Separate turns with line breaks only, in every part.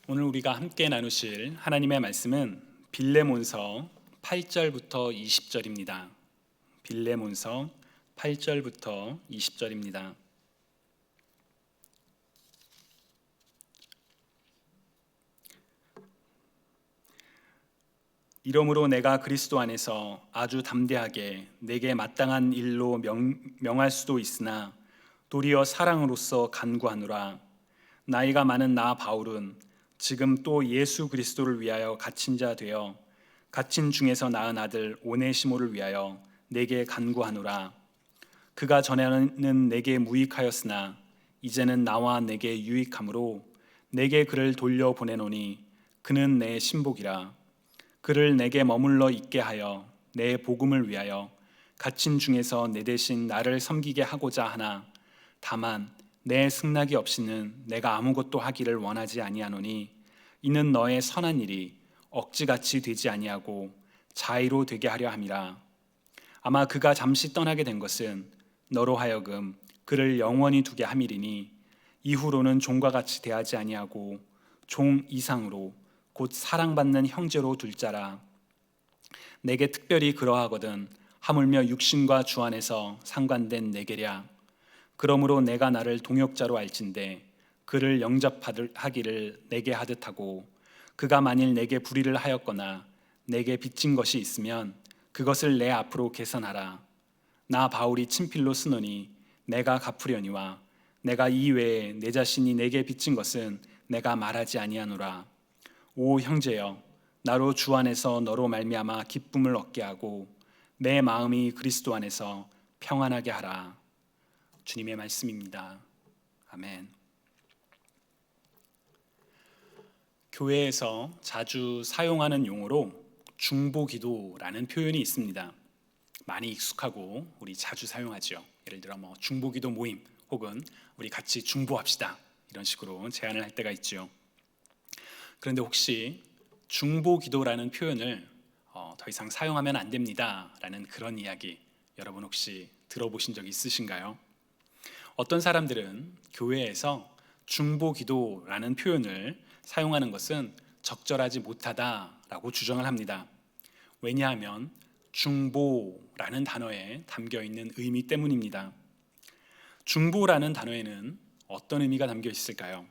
오늘 우리가 함께 나누실 하나님의 말씀은 빌레몬서 8절부터 20절입니다. 빌레몬서 8절부터 20절입니다. 이러므로 내가 그리스도 안에서 아주 담대하게 내게 마땅한 일로 명할 수도 있으나 도리어 사랑으로서 간구하노라. 나이가 많은 나 바울은 지금 또 예수 그리스도를 위하여 갇힌 자 되어 갇힌 중에서 낳은 아들 오네시모를 위하여 내게 간구하노라. 그가 전에는 내게 무익하였으나 이제는 나와 내게 유익함으로 내게 그를 돌려 보내노니 그는 내 신복이라. 그를 내게 머물러 있게 하여 내 복음을 위하여 갇힌 중에서 내 대신 나를 섬기게 하고자 하나 다만 내 승낙이 없이는 내가 아무것도 하기를 원하지 아니하노니 이는 너의 선한 일이 억지같이 되지 아니하고 자의로 되게 하려 함이라. 아마 그가 잠시 떠나게 된 것은 너로 하여금 그를 영원히 두게 함이리니 이후로는 종과 같이 대하지 아니하고 종 이상으로 곧 사랑받는 형제로 둘 자라. 내게 특별히 그러하거든 하물며 육신과 주 안에서 상관된 내게랴. 그러므로 내가 나를 동역자로 알진대 그를 영접하기를 내게 하듯 하고 그가 만일 내게 불의를 하였거나 내게 빚진 것이 있으면 그것을 내 앞으로 개선하라. 나 바울이 친필로 쓰노니 내가 갚으려니와 내가 이외에 내 자신이 내게 빚진 것은 내가 말하지 아니하노라. 오 형제여, 나로 주 안에서 너로 말미암아 기쁨을 얻게 하고 내 마음이 그리스도 안에서 평안하게 하라. 주님의 말씀입니다. 아멘. 교회에서 자주 사용하는 용어로 중보기도라는 표현이 있습니다. 많이 익숙하고 우리 자주 사용하죠. 예를 들어 중보기도 모임 혹은 우리 같이 중보합시다 이런 식으로 제안을 할 때가 있죠. 그런데 혹시 중보기도라는 표현을 더 이상 사용하면 안 됩니다 라는 그런 이야기 여러분 혹시 들어보신 적 있으신가요? 어떤 사람들은 교회에서 중보기도라는 표현을 사용하는 것은 적절하지 못하다라고 주장을 합니다. 왜냐하면 중보라는 단어에 담겨있는 의미 때문입니다. 중보라는 단어에는 어떤 의미가 담겨 있을까요?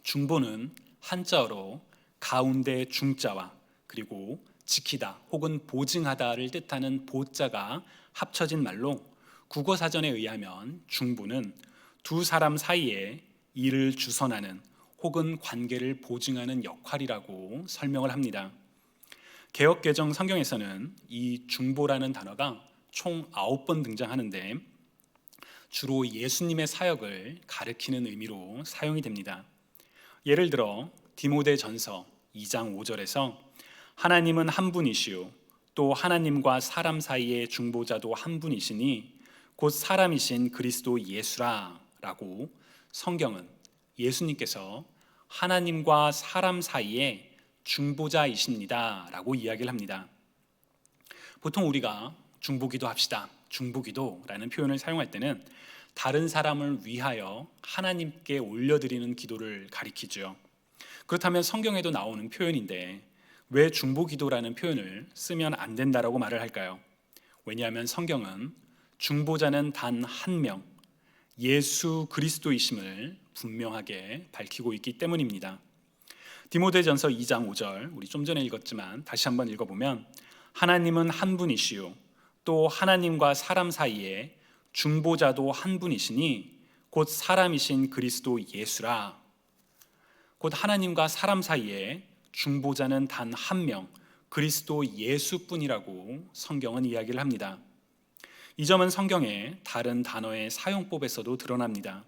중보는 한자어로 가운데 중자와 그리고 지키다 혹은 보증하다를 뜻하는 보자가 합쳐진 말로 국어사전에 의하면 중보는 두 사람 사이에 일을 주선하는 혹은 관계를 보증하는 역할이라고 설명을 합니다. 개역개정 성경에서는 이 중보라는 단어가 총 9번 등장하는데 주로 예수님의 사역을 가리키는 의미로 사용이 됩니다. 예를 들어 디모데전서 2장 5절에서 하나님은 한 분이시요 또 하나님과 사람 사이의 중보자도 한 분이시니 곧 사람이신 그리스도 예수라 라고 성경은 예수님께서 하나님과 사람 사이의 중보자이십니다 라고 이야기를 합니다. 보통 우리가 중보기도 합시다, 중보기도라는 표현을 사용할 때는 다른 사람을 위하여 하나님께 올려드리는 기도를 가리키죠. 그렇다면 성경에도 나오는 표현인데 왜 중보기도라는 표현을 쓰면 안 된다라고 말을 할까요? 왜냐하면 성경은 중보자는 단 한 명, 예수 그리스도이심을 분명하게 밝히고 있기 때문입니다. 디모데전서 2장 5절 우리 좀 전에 읽었지만 다시 한번 읽어보면 하나님은 한 분이시요 또 하나님과 사람 사이에 중보자도 한 분이시니 곧 사람이신 그리스도 예수라. 곧 하나님과 사람 사이에 중보자는 단 한 명, 그리스도 예수뿐이라고 성경은 이야기를 합니다. 이 점은 성경의 다른 단어의 사용법에서도 드러납니다.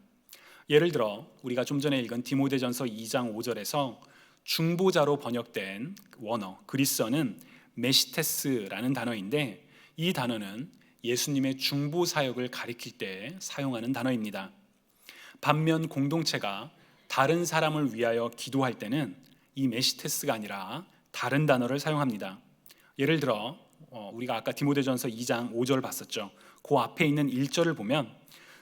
예를 들어 우리가 좀 전에 읽은 디모데전서 2장 5절에서 중보자로 번역된 원어 그리스어는 메시테스라는 단어인데 이 단어는 예수님의 중보 사역을 가리킬 때 사용하는 단어입니다. 반면 공동체가 다른 사람을 위하여 기도할 때는 이 메시테스가 아니라 다른 단어를 사용합니다. 예를 들어 우리가 아까 디모데전서 2장 5절 봤었죠. 그 앞에 있는 1절을 보면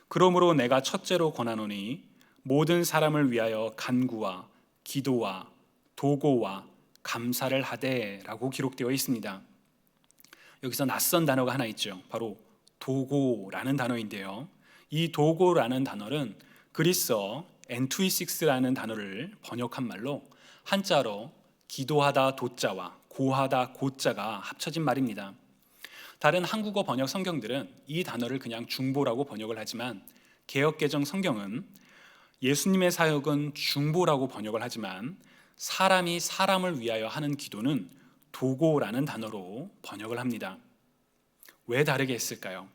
그러므로 내가 첫째로 권하노니 모든 사람을 위하여 간구와 기도와 도고와 감사를 하되라고 기록되어 있습니다. 여기서 낯선 단어가 하나 있죠. 바로 도고라는 단어인데요. 이 도고라는 단어는 그리스어 엔투이식스라는 단어를 번역한 말로 한자로 기도하다 도자와 고하다 고자가 합쳐진 말입니다. 다른 한국어 번역 성경들은 이 단어를 그냥 중보라고 번역을 하지만 개역개정 성경은 예수님의 사역은 중보라고 번역을 하지만 사람이 사람을 위하여 하는 기도는 도고라는 단어로 번역을 합니다. 왜 다르게 했을까요?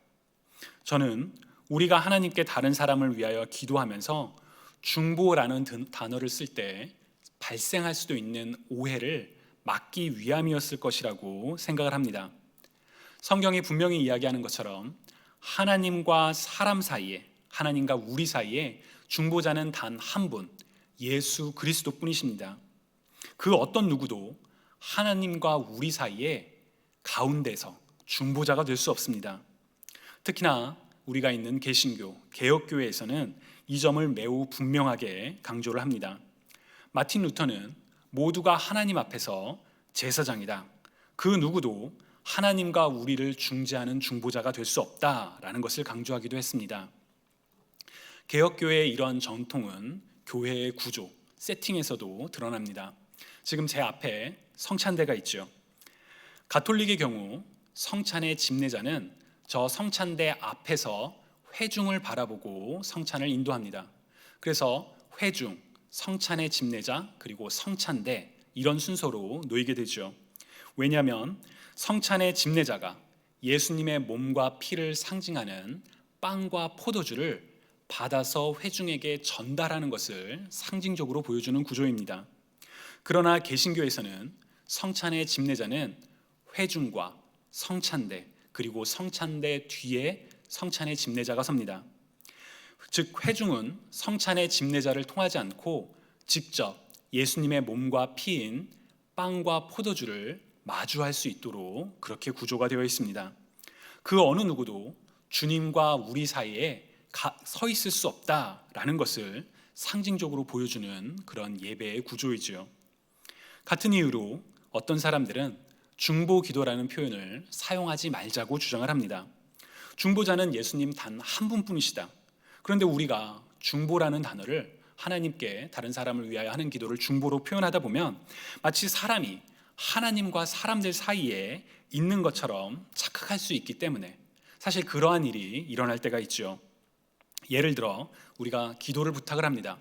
저는 우리가 하나님께 다른 사람을 위하여 기도하면서 중보라는 단어를 쓸 때 발생할 수도 있는 오해를 막기 위함이었을 것이라고 생각을 합니다. 성경이 분명히 이야기하는 것처럼 하나님과 사람 사이에, 하나님과 우리 사이에 중보자는 단 한 분, 예수 그리스도 뿐이십니다. 그 어떤 누구도 하나님과 우리 사이에 가운데서 중보자가 될 수 없습니다. 특히나 우리가 있는 개신교, 개역교회에서는 이 점을 매우 분명하게 강조를 합니다. 마틴 루터는 모두가 하나님 앞에서 제사장이다. 그 누구도 하나님과 우리를 중재하는 중보자가 될 수 없다라는 것을 강조하기도 했습니다. 개역교회의 이러한 전통은 교회의 구조, 세팅에서도 드러납니다. 지금 제 앞에 성찬대가 있죠. 가톨릭의 경우 성찬의 집례자는 저 성찬대 앞에서 회중을 바라보고 성찬을 인도합니다. 그래서 회중, 성찬의 집례자, 그리고 성찬대 이런 순서로 놓이게 되죠. 왜냐하면 성찬의 집례자가 예수님의 몸과 피를 상징하는 빵과 포도주를 받아서 회중에게 전달하는 것을 상징적으로 보여주는 구조입니다. 그러나 개신교에서는 성찬의 집례자는 회중과 성찬대 그리고 성찬대 뒤에 성찬의 집례자가 섭니다. 즉 회중은 성찬의 집례자를 통하지 않고 직접 예수님의 몸과 피인 빵과 포도주를 마주할 수 있도록 그렇게 구조가 되어 있습니다. 그 어느 누구도 주님과 우리 사이에 서 있을 수 없다라는 것을 상징적으로 보여주는 그런 예배의 구조이지요. 같은 이유로 어떤 사람들은 중보 기도라는 표현을 사용하지 말자고 주장을 합니다. 중보자는 예수님 단 한 분뿐이시다. 그런데 우리가 중보라는 단어를 하나님께 다른 사람을 위하여 하는 기도를 중보로 표현하다 보면 마치 사람이 하나님과 사람들 사이에 있는 것처럼 착각할 수 있기 때문에 사실 그러한 일이 일어날 때가 있죠. 예를 들어 우리가 기도를 부탁을 합니다.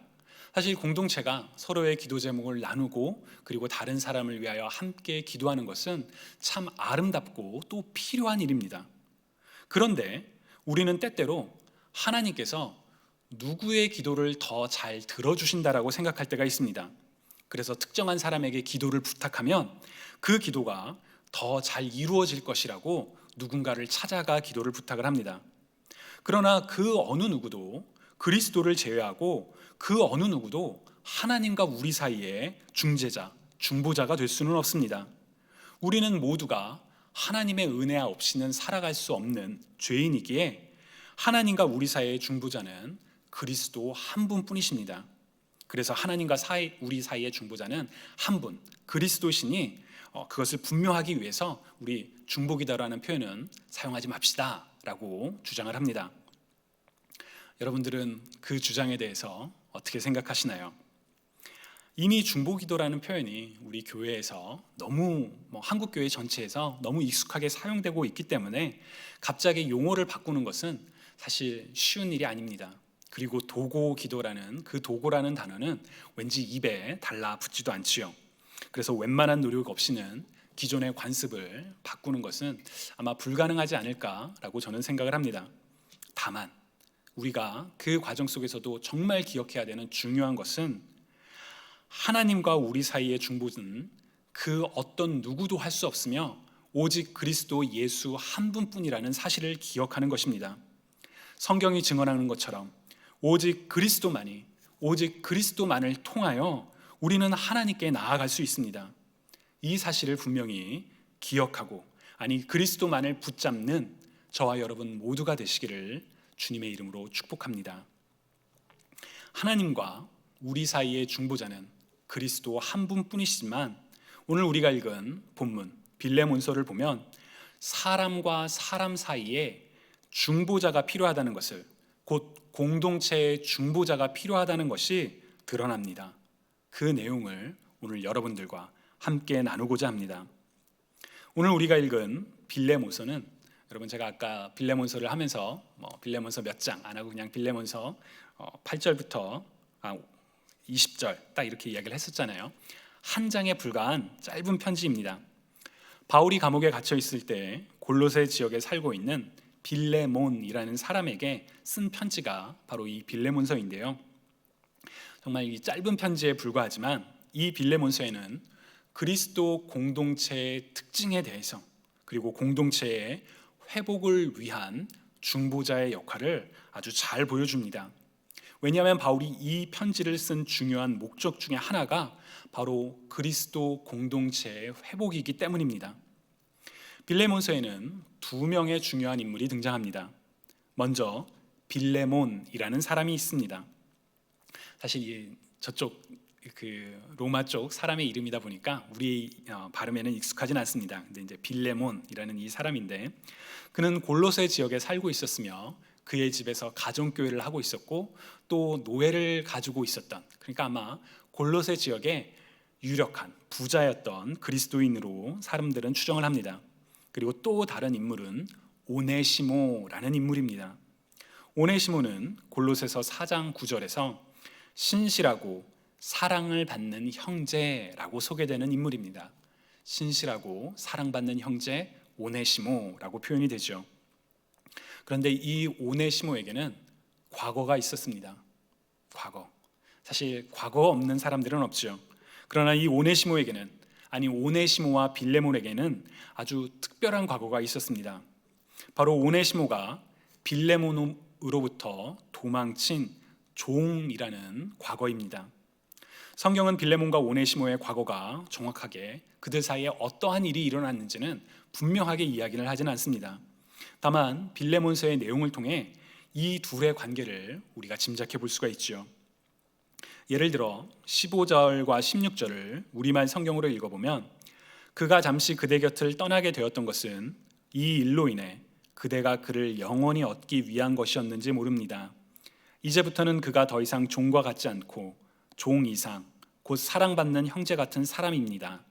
사실 공동체가 서로의 기도 제목을 나누고 그리고 다른 사람을 위하여 함께 기도하는 것은 참 아름답고 또 필요한 일입니다. 그런데 우리는 때때로 하나님께서 누구의 기도를 더 잘 들어주신다라고 생각할 때가 있습니다. 그래서 특정한 사람에게 기도를 부탁하면 그 기도가 더 잘 이루어질 것이라고 누군가를 찾아가 기도를 부탁을 합니다. 그러나 그 어느 누구도 그리스도를 제외하고 그 어느 누구도 하나님과 우리 사이에 중재자, 중보자가 될 수는 없습니다. 우리는 모두가 하나님의 은혜 없이는 살아갈 수 없는 죄인이기에 하나님과 우리 사이의 중보자는 그리스도 한 분뿐이십니다. 그래서 하나님과 우리 사이의 중보자는 한 분, 그리스도시니 그것을 분명하기 위해서 우리 중보기도라는 표현은 사용하지 맙시다 라고 주장을 합니다. 여러분들은 그 주장에 대해서 어떻게 생각하시나요? 이미 중보기도라는 표현이 우리 교회에서 너무 한국 교회 전체에서 너무 익숙하게 사용되고 있기 때문에 갑자기 용어를 바꾸는 것은 사실 쉬운 일이 아닙니다. 그리고 도고기도라는 그 도고라는 단어는 왠지 입에 달라붙지도 않지요. 그래서 웬만한 노력 없이는 기존의 관습을 바꾸는 것은 아마 불가능하지 않을까라고 저는 생각을 합니다. 다만 우리가 그 과정 속에서도 정말 기억해야 되는 중요한 것은 하나님과 우리 사이의 중보는 그 어떤 누구도 할 수 없으며 오직 그리스도 예수 한 분뿐이라는 사실을 기억하는 것입니다. 성경이 증언하는 것처럼 오직 그리스도만을 통하여 우리는 하나님께 나아갈 수 있습니다. 이 사실을 분명히 기억하고 그리스도만을 붙잡는 저와 여러분 모두가 되시기를 주님의 이름으로 축복합니다. 하나님과 우리 사이의 중보자는 그리스도 한 분뿐이시지만 오늘 우리가 읽은 본문 빌레몬서를 보면 사람과 사람 사이에 중보자가 필요하다는 것을, 곧 공동체의 중보자가 필요하다는 것이 드러납니다. 그 내용을 오늘 여러분들과 함께 나누고자 합니다. 오늘 우리가 읽은 빌레몬서는, 여러분 제가 아까 빌레몬서를 하면서 빌레몬서 몇 장 안 하고 그냥 빌레몬서 8절부터 20절 딱 이렇게 이야기를 했었잖아요. 한 장에 불과한 짧은 편지입니다. 바울이 감옥에 갇혀 있을 때 골로새 지역에 살고 있는 빌레몬이라는 사람에게 쓴 편지가 바로 이 빌레몬서인데요. 정말 이 짧은 편지에 불과하지만 이 빌레몬서에는 그리스도 공동체의 특징에 대해서, 그리고 공동체의 회복을 위한 중보자의 역할을 아주 잘 보여줍니다. 왜냐하면 바울이 이 편지를 쓴 중요한 목적 중에 하나가 바로 그리스도 공동체의 회복이기 때문입니다. 빌레몬서에는 두 명의 중요한 인물이 등장합니다. 먼저 빌레몬이라는 사람이 있습니다. 사실 저쪽 로마 쪽 사람의 이름이다 보니까 우리 발음에는 익숙하진 않습니다. 근데 이제 빌레몬이라는 이 사람인데, 그는 골로새 지역에 살고 있었으며 그의 집에서 가정교회를 하고 있었고 또 노예를 가지고 있었던, 그러니까 아마 골로새 지역에 유력한 부자였던 그리스도인으로 사람들은 추정을 합니다. 그리고 또 다른 인물은 오네시모라는 인물입니다. 오네시모는 골로새서 4장 9절에서 신실하고 사랑을 받는 형제라고 소개되는 인물입니다. 신실하고 사랑받는 형제 오네시모라고 표현이 되죠. 그런데 이 오네시모에게는 과거가 있었습니다. 과거. 사실 과거 없는 사람들은 없죠. 그러나 이 오네시모에게는, 아니 오네시모와 빌레몬에게는 아주 특별한 과거가 있었습니다. 바로 오네시모가 빌레몬으로부터 도망친 종이라는 과거입니다. 성경은 빌레몬과 오네시모의 과거가 정확하게 그들 사이에 어떠한 일이 일어났는지는 분명하게 이야기를 하지는 않습니다. 다만 빌레몬서의 내용을 통해 이 둘의 관계를 우리가 짐작해 볼 수가 있죠. 예를 들어 15절과 16절을 우리말 성경으로 읽어보면, 그가 잠시 그대 곁을 떠나게 되었던 것은 이 일로 인해 그대가 그를 영원히 얻기 위한 것이었는지 모릅니다. 이제부터는 그가 더 이상 종과 같지 않고 종 이상 곧 사랑받는 형제 같은 사람입니다.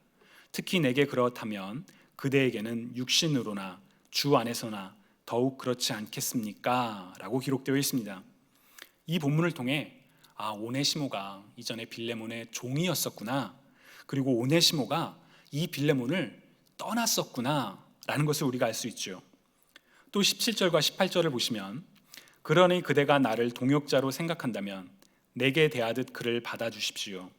특히 내게 그렇다면 그대에게는 육신으로나 주 안에서나 더욱 그렇지 않겠습니까? 라고 기록되어 있습니다. 이 본문을 통해 오네시모가 이전에 빌레몬의 종이었었구나, 그리고 오네시모가 이 빌레몬을 떠났었구나 라는 것을 우리가 알 수 있죠. 또 17절과 18절을 보시면, 그러니 그대가 나를 동역자로 생각한다면 내게 대하듯 그를 받아주십시오.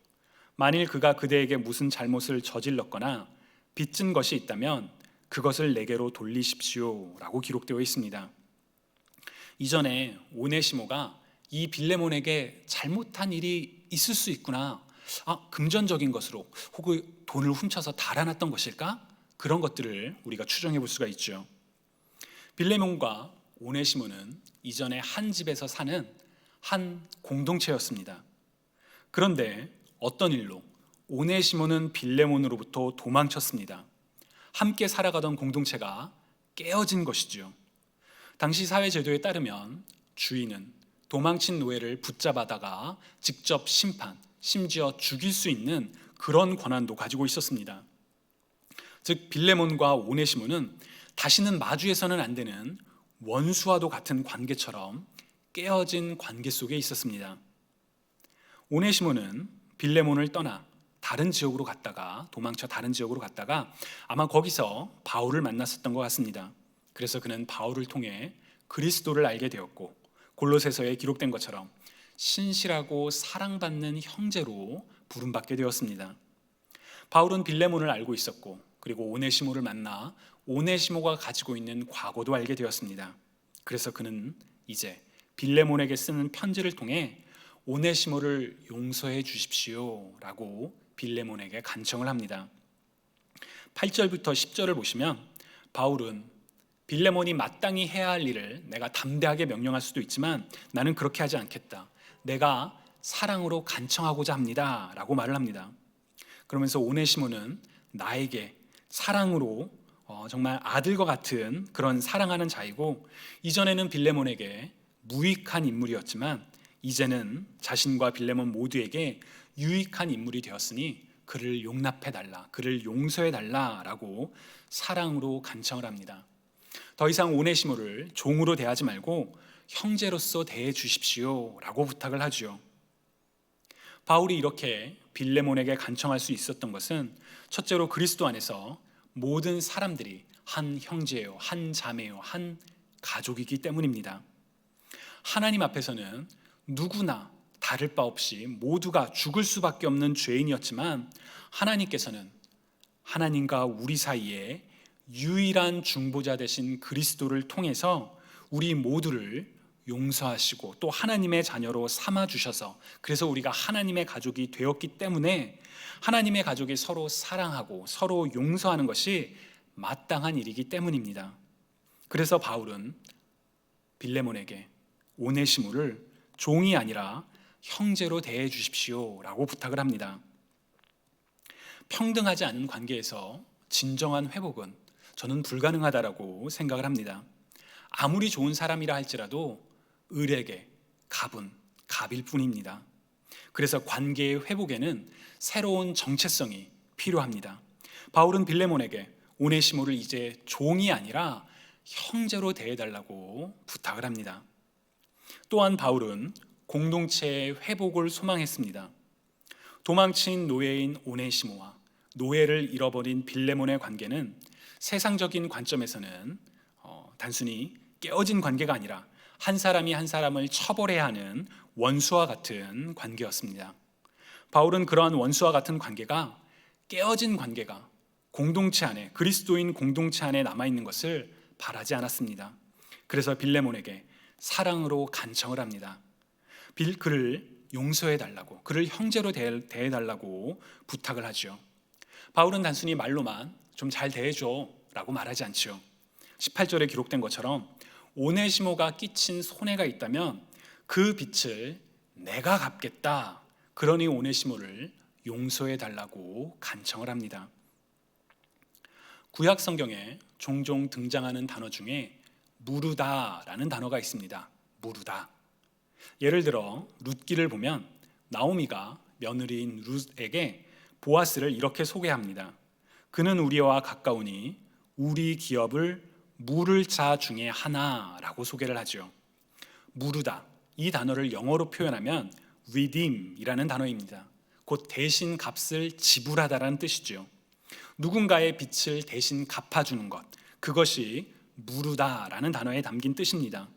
만일 그가 그대에게 무슨 잘못을 저질렀거나 빚진 것이 있다면 그것을 내게로 돌리십시오 라고 기록되어 있습니다. 이전에 오네시모가 이 빌레몬에게 잘못한 일이 있을 수 있구나, 금전적인 것으로 혹은 돈을 훔쳐서 달아났던 것일까? 그런 것들을 우리가 추정해 볼 수가 있죠. 빌레몬과 오네시모는 이전에 한 집에서 사는 한 공동체였습니다. 그런데 어떤 일로 오네시모는 빌레몬으로부터 도망쳤습니다. 함께 살아가던 공동체가 깨어진 것이죠. 당시 사회 제도에 따르면 주인은 도망친 노예를 붙잡아다가 직접 심판, 심지어 죽일 수 있는 그런 권한도 가지고 있었습니다. 즉 빌레몬과 오네시모는 다시는 마주해서는 안 되는 원수와도 같은 관계처럼 깨어진 관계 속에 있었습니다. 오네시모는 빌레몬을 떠나 다른 지역으로 갔다가, 도망쳐 다른 지역으로 갔다가 아마 거기서 바울을 만났었던 것 같습니다. 그래서 그는 바울을 통해 그리스도를 알게 되었고, 골로새서에 기록된 것처럼 신실하고 사랑받는 형제로 부름받게 되었습니다. 바울은 빌레몬을 알고 있었고, 그리고 오네시모를 만나 오네시모가 가지고 있는 과거도 알게 되었습니다. 그래서 그는 이제 빌레몬에게 쓰는 편지를 통해 오네시모를 용서해 주십시오 라고 빌레몬에게 간청을 합니다. 8절부터 10절을 보시면 바울은 빌레몬이 마땅히 해야 할 일을 내가 담대하게 명령할 수도 있지만 나는 그렇게 하지 않겠다. 내가 사랑으로 간청하고자 합니다 라고 말을 합니다. 그러면서 오네시모는 나에게 사랑으로 정말 아들과 같은 그런 사랑하는 자이고, 이전에는 빌레몬에게 무익한 인물이었지만 이제는 자신과 빌레몬 모두에게 유익한 인물이 되었으니 그를 용납해달라, 그를 용서해달라라고 사랑으로 간청을 합니다. 더 이상 오네시모를 종으로 대하지 말고 형제로서 대해 주십시오 라고 부탁을 하죠. 바울이 이렇게 빌레몬에게 간청할 수 있었던 것은 첫째로 그리스도 안에서 모든 사람들이 한 형제요, 한 자매요, 한 가족이기 때문입니다. 하나님 앞에서는 누구나 다를 바 없이 모두가 죽을 수밖에 없는 죄인이었지만, 하나님께서는 하나님과 우리 사이에 유일한 중보자 되신 그리스도를 통해서 우리 모두를 용서하시고 또 하나님의 자녀로 삼아주셔서, 그래서 우리가 하나님의 가족이 되었기 때문에 하나님의 가족이 서로 사랑하고 서로 용서하는 것이 마땅한 일이기 때문입니다. 그래서 바울은 빌레몬에게 오네시모를 종이 아니라 형제로 대해 주십시오 라고 부탁을 합니다. 평등하지 않은 관계에서 진정한 회복은 저는 불가능하다라고 생각을 합니다. 아무리 좋은 사람이라 할지라도 을에게 갑은 갑일 뿐입니다. 그래서 관계의 회복에는 새로운 정체성이 필요합니다. 바울은 빌레몬에게 오네시모를 이제 종이 아니라 형제로 대해달라고 부탁을 합니다. 또한 바울은 공동체의 회복을 소망했습니다. 도망친 노예인 오네시모와 노예를 잃어버린 빌레몬의 관계는 세상적인 관점에서는 단순히 깨어진 관계가 아니라 한 사람이 한 사람을 처벌해야 하는 원수와 같은 관계였습니다. 바울은 그러한 원수와 같은 관계가, 깨어진 관계가 공동체 안에, 그리스도인 공동체 안에 남아있는 것을 바라지 않았습니다. 그래서 빌레몬에게 사랑으로 간청을 합니다. 그를 용서해달라고, 그를 형제로 대해달라고 부탁을 하죠. 바울은 단순히 말로만 좀 잘 대해줘 라고 말하지 않죠. 18절에 기록된 것처럼 오네시모가 끼친 손해가 있다면 그 빚을 내가 갚겠다, 그러니 오네시모를 용서해달라고 간청을 합니다. 구약 성경에 종종 등장하는 단어 중에 무르다라는 단어가 있습니다. 무르다. 예를 들어 룻기를 보면 나오미가 며느리인 룻에게 보아스를 이렇게 소개합니다. 그는 우리와 가까우니 우리 기업을 물을 자 중에 하나라고 소개를 하죠. 무르다, 이 단어를 영어로 표현하면 redeem이라는 단어입니다. 곧 대신 값을 지불하다라는 뜻이죠. 누군가의 빚을 대신 갚아주는 것, 그것이 무르다라는 단어에 담긴 뜻입니다.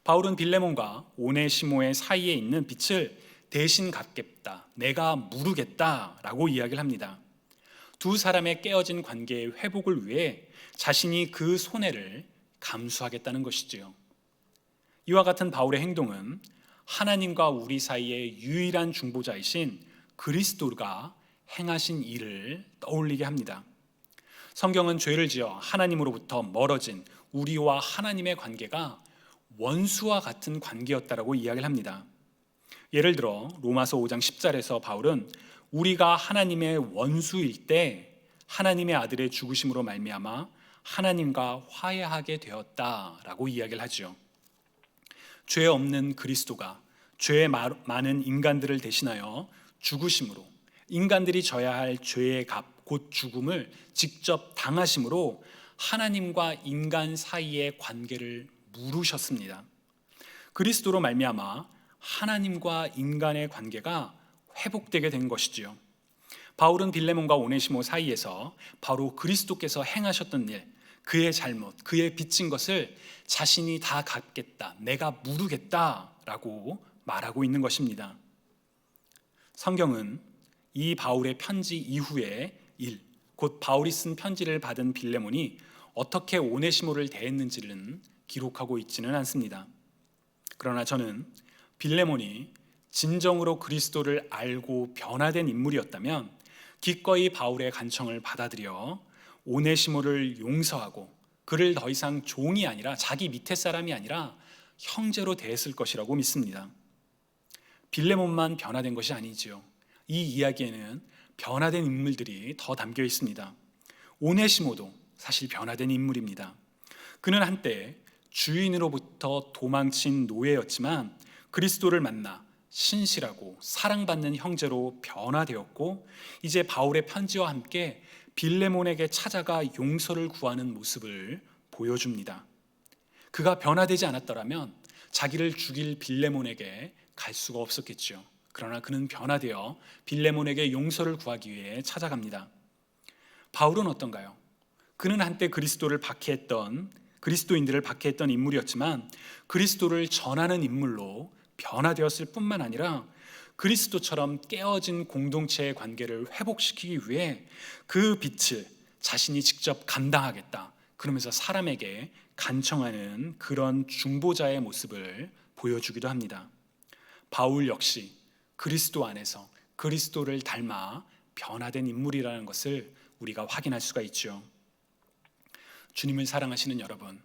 바울은 빌레몬과 오네시모의 사이에 있는 빚을 대신 갚겠다, 내가 무르겠다라고 이야기를 합니다. 두 사람의 깨어진 관계의 회복을 위해 자신이 그 손해를 감수하겠다는 것이지요. 이와 같은 바울의 행동은 하나님과 우리 사이의 유일한 중보자이신 그리스도가 행하신 일을 떠올리게 합니다. 성경은 죄를 지어 하나님으로부터 멀어진 우리와 하나님의 관계가 원수와 같은 관계였다라고 이야기를 합니다. 예를 들어 로마서 5장 10절에서 바울은 우리가 하나님의 원수일 때 하나님의 아들의 죽으심으로 말미암아 하나님과 화해하게 되었다라고 이야기를 하죠. 죄 없는 그리스도가 죄 많은 인간들을 대신하여 죽으심으로, 인간들이 져야 할 죄의 값, 곧 죽음을 직접 당하심으로 하나님과 인간 사이의 관계를 무르셨습니다. 그리스도로 말미암아 하나님과 인간의 관계가 회복되게 된 것이지요. 바울은 빌레몬과 오네시모 사이에서 바로 그리스도께서 행하셨던 일, 그의 잘못, 그의 빚진 것을 자신이 다 갚겠다, 내가 무르겠다라고 말하고 있는 것입니다. 성경은 이 바울의 편지 이후의 일, 곧 바울이 쓴 편지를 받은 빌레몬이 어떻게 오네시모를 대했는지는 기록하고 있지는 않습니다. 그러나 저는 빌레몬이 진정으로 그리스도를 알고 변화된 인물이었다면 기꺼이 바울의 간청을 받아들여 오네시모를 용서하고 그를 더 이상 종이 아니라, 자기 밑에 사람이 아니라 형제로 대했을 것이라고 믿습니다. 빌레몬만 변화된 것이 아니지요. 이 이야기에는 변화된 인물들이 더 담겨 있습니다. 오네시모도 사실 변화된 인물입니다. 그는 한때 주인으로부터 도망친 노예였지만 그리스도를 만나 신실하고 사랑받는 형제로 변화되었고, 이제 바울의 편지와 함께 빌레몬에게 찾아가 용서를 구하는 모습을 보여줍니다. 그가 변화되지 않았더라면 자기를 죽일 빌레몬에게 갈 수가 없었겠죠. 그러나 그는 변화되어 빌레몬에게 용서를 구하기 위해 찾아갑니다. 바울은 어떤가요? 그는 한때 그리스도인들을 박해했던 인물이었지만 그리스도를 전하는 인물로 변화되었을 뿐만 아니라 그리스도처럼 깨어진 공동체의 관계를 회복시키기 위해 그 빛을 자신이 직접 감당하겠다, 그러면서 사람에게 간청하는 그런 중보자의 모습을 보여주기도 합니다. 바울 역시 그리스도 안에서 그리스도를 닮아 변화된 인물이라는 것을 우리가 확인할 수가 있죠. 주님을 사랑하시는 여러분,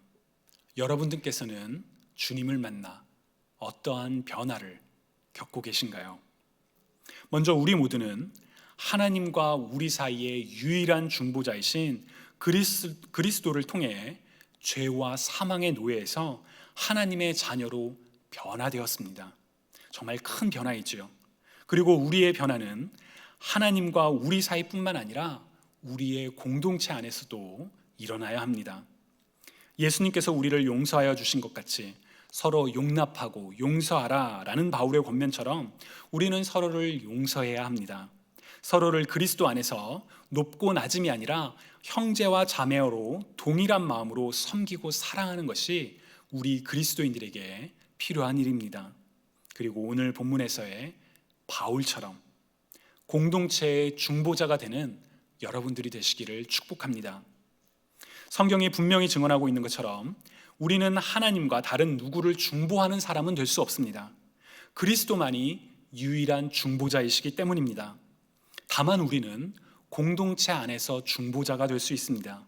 여러분들께서는 주님을 만나 어떠한 변화를 겪고 계신가요? 먼저 우리 모두는 하나님과 우리 사이의 유일한 중보자이신 그리스도를 통해 죄와 사망의 노예에서 하나님의 자녀로 변화되었습니다. 정말 큰 변화이지요. 그리고 우리의 변화는 하나님과 우리 사이뿐만 아니라 우리의 공동체 안에서도 일어나야 합니다. 예수님께서 우리를 용서하여 주신 것 같이 서로 용납하고 용서하라 라는 바울의 권면처럼 우리는 서로를 용서해야 합니다. 서로를 그리스도 안에서 높고 낮음이 아니라 형제와 자매로 동일한 마음으로 섬기고 사랑하는 것이 우리 그리스도인들에게 필요한 일입니다. 그리고 오늘 본문에서의 바울처럼 공동체의 중보자가 되는 여러분들이 되시기를 축복합니다. 성경이 분명히 증언하고 있는 것처럼 우리는 하나님과 다른 누구를 중보하는 사람은 될 수 없습니다. 그리스도만이 유일한 중보자이시기 때문입니다. 다만 우리는 공동체 안에서 중보자가 될 수 있습니다.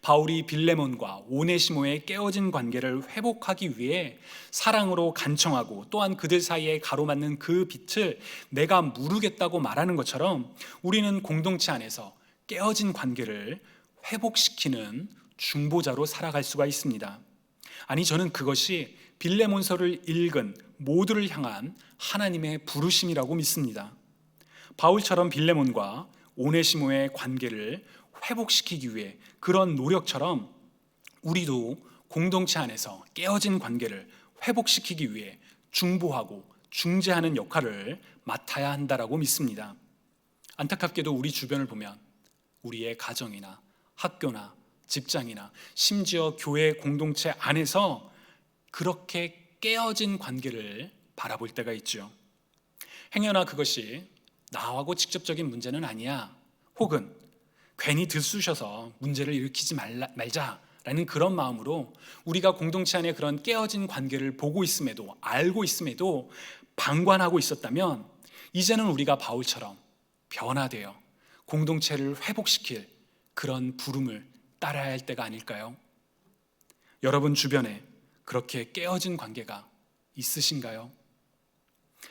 바울이 빌레몬과 오네시모의 깨어진 관계를 회복하기 위해 사랑으로 간청하고 또한 그들 사이에 가로막는 그 빛을 내가 무르겠다고 말하는 것처럼 우리는 공동체 안에서 깨어진 관계를 회복시키는 중보자로 살아갈 수가 있습니다. 아니, 저는 그것이 빌레몬서를 읽은 모두를 향한 하나님의 부르심이라고 믿습니다. 바울처럼 빌레몬과 오네시모의 관계를 회복시키기 위해 그런 노력처럼 우리도 공동체 안에서 깨어진 관계를 회복시키기 위해 중보하고 중재하는 역할을 맡아야 한다라고 믿습니다. 안타깝게도 우리 주변을 보면 우리의 가정이나 학교나 직장이나 심지어 교회 공동체 안에서 그렇게 깨어진 관계를 바라볼 때가 있죠. 행여나 그것이 나하고 직접적인 문제는 아니야, 혹은 괜히 들쑤셔서 문제를 일으키지 말자라는 그런 마음으로 우리가 공동체 안에 그런 깨어진 관계를 보고 있음에도, 알고 있음에도 방관하고 있었다면 이제는 우리가 바울처럼 변화되어 공동체를 회복시킬 그런 부름을 따라야 할 때가 아닐까요? 여러분 주변에 그렇게 깨어진 관계가 있으신가요?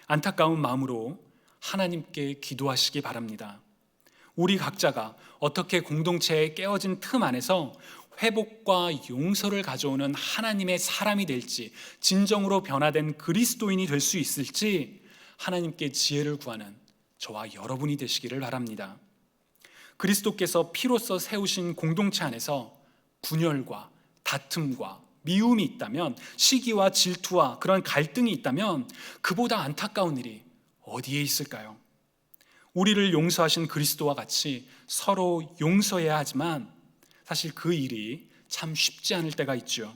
안타까운 마음으로 하나님께 기도하시기 바랍니다. 우리 각자가 어떻게 공동체의 깨어진 틈 안에서 회복과 용서를 가져오는 하나님의 사람이 될지, 진정으로 변화된 그리스도인이 될 수 있을지 하나님께 지혜를 구하는 저와 여러분이 되시기를 바랍니다. 그리스도께서 피로써 세우신 공동체 안에서 분열과 다툼과 미움이 있다면, 시기와 질투와 그런 갈등이 있다면 그보다 안타까운 일이 어디에 있을까요? 우리를 용서하신 그리스도와 같이 서로 용서해야 하지만 사실 그 일이 참 쉽지 않을 때가 있죠.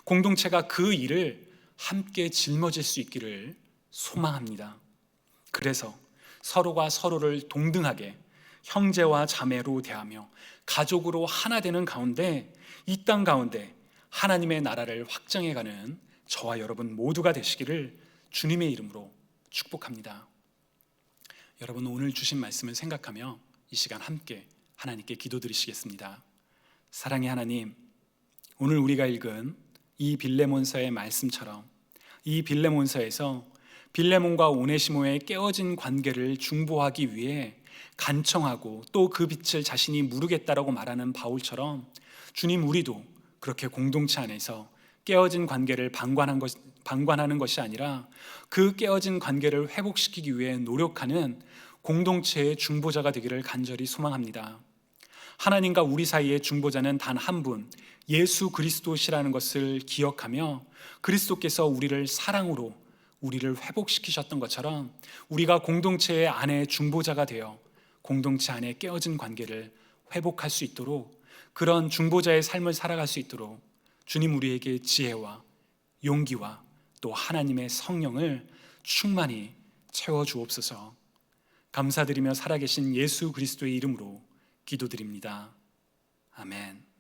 공동체가 그 일을 함께 짊어질 수 있기를 소망합니다. 그래서 서로가 서로를 동등하게 형제와 자매로 대하며 가족으로 하나 되는 가운데, 이 땅 가운데 하나님의 나라를 확장해가는 저와 여러분 모두가 되시기를 주님의 이름으로 축복합니다. 여러분, 오늘 주신 말씀을 생각하며 이 시간 함께 하나님께 기도드리시겠습니다. 사랑의 하나님, 오늘 우리가 읽은 이 빌레몬서의 말씀처럼 이 빌레몬서에서 빌레몬과 오네시모의 깨어진 관계를 중보하기 위해 간청하고 또 그 빛을 자신이 무르겠다라고 말하는 바울처럼 주님, 우리도 그렇게 공동체 안에서 깨어진 관계를 방관하는 것이 아니라 그 깨어진 관계를 회복시키기 위해 노력하는 공동체의 중보자가 되기를 간절히 소망합니다. 하나님과 우리 사이의 중보자는 단 한 분, 예수 그리스도시라는 것을 기억하며 그리스도께서 우리를 사랑으로 우리를 회복시키셨던 것처럼 우리가 공동체 안에 중보자가 되어 공동체 안에 깨어진 관계를 회복할 수 있도록, 그런 중보자의 삶을 살아갈 수 있도록 주님 우리에게 지혜와 용기와 또 하나님의 성령을 충만히 채워주옵소서. 감사드리며 살아계신 예수 그리스도의 이름으로 기도드립니다. 아멘.